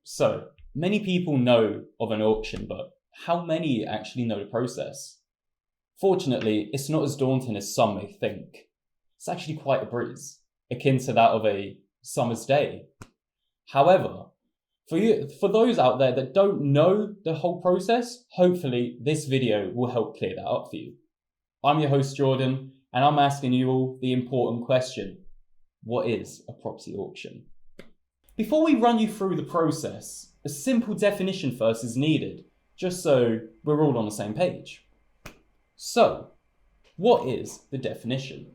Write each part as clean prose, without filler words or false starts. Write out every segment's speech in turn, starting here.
So, many people know of an auction, but how many actually know the process? Fortunately, it's not as daunting as some may think. It's actually quite a breeze, akin to that of a summer's day. However, for those out there that don't know the whole process, hopefully this video will help clear that up for you. I'm your host Jordan, and I'm asking you all the important question: what is a property auction? Before we run you through the process, a simple definition first is needed, just so we're all on the same page. So, what is the definition?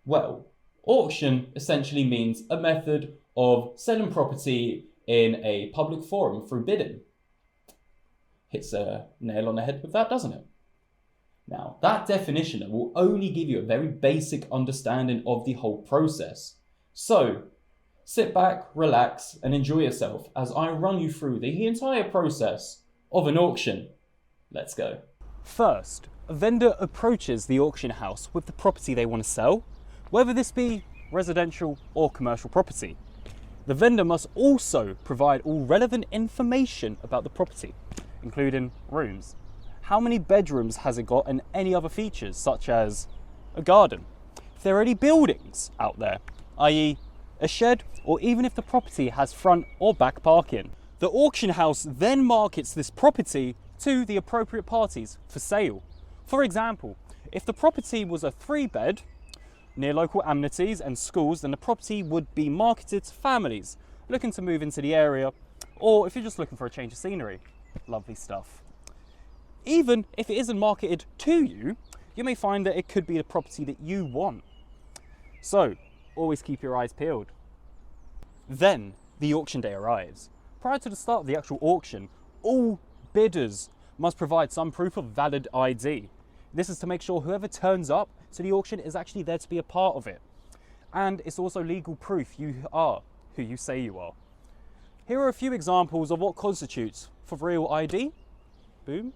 Well, auction essentially means a method of selling property in a public forum through bidding. Hits a nail on the head with that, doesn't it? Now, that definition will only give you a very basic understanding of the whole process. So, sit back, relax, and enjoy yourself as I run you through the entire process of an auction. Let's go. First, a vendor approaches the auction house with the property they want to sell, whether this be residential or commercial property. The vendor must also provide all relevant information about the property, including rooms. How many bedrooms has it got, and any other features such as a garden. If there are any buildings out there, i.e. a shed, or even if the property has front or back parking. The auction house then markets this property to the appropriate parties for sale. For example, if the property was a 3-bed near local amenities and schools, then the property would be marketed to families looking to move into the area, or if you're just looking for a change of scenery. Lovely stuff. Even if it isn't marketed to you, you may find that it could be the property that you want. So, always keep your eyes peeled. Then, the auction day arrives. Prior to the start of the actual auction, all bidders must provide some proof of valid ID. This is to make sure whoever turns up to the auction is actually there to be a part of it. And it's also legal proof you are who you say you are. Here are a few examples of what constitutes for real ID. Boom.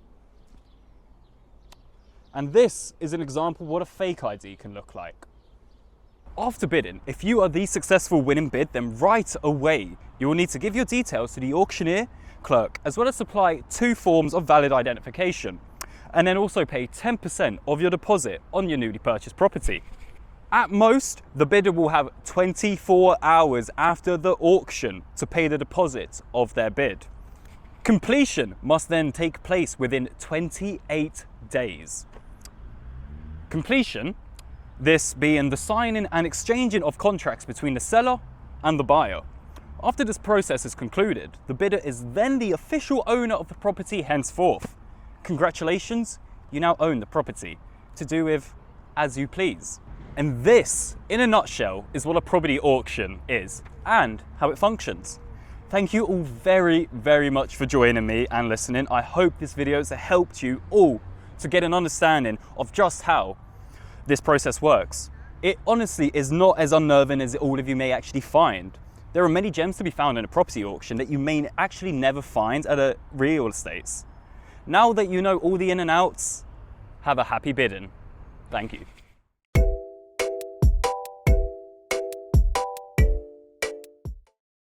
And this is an example of what a fake ID can look like. After bidding, if you are the successful winning bid, then right away you will need to give your details to the auctioneer clerk, as well as supply 2 forms of valid identification, and then also pay 10% of your deposit on your newly purchased property. At most, the bidder will have 24 hours after the auction to pay the deposit of their bid. Completion must then take place within 28 days. Completion, this being the signing and exchanging of contracts between the seller and the buyer. After this process is concluded, the bidder is then the official owner of the property henceforth. Congratulations, you now own the property, to do with as you please. And this, in a nutshell, is what a property auction is and how it functions. Thank you all very, very much for joining me and listening. I hope this video has helped you all to get an understanding of just how this process works. It honestly is not as unnerving as all of you may actually find. There are many gems to be found in a property auction that you may actually never find at a real estates. Now that you know all the in and outs, have a happy bidding. Thank you.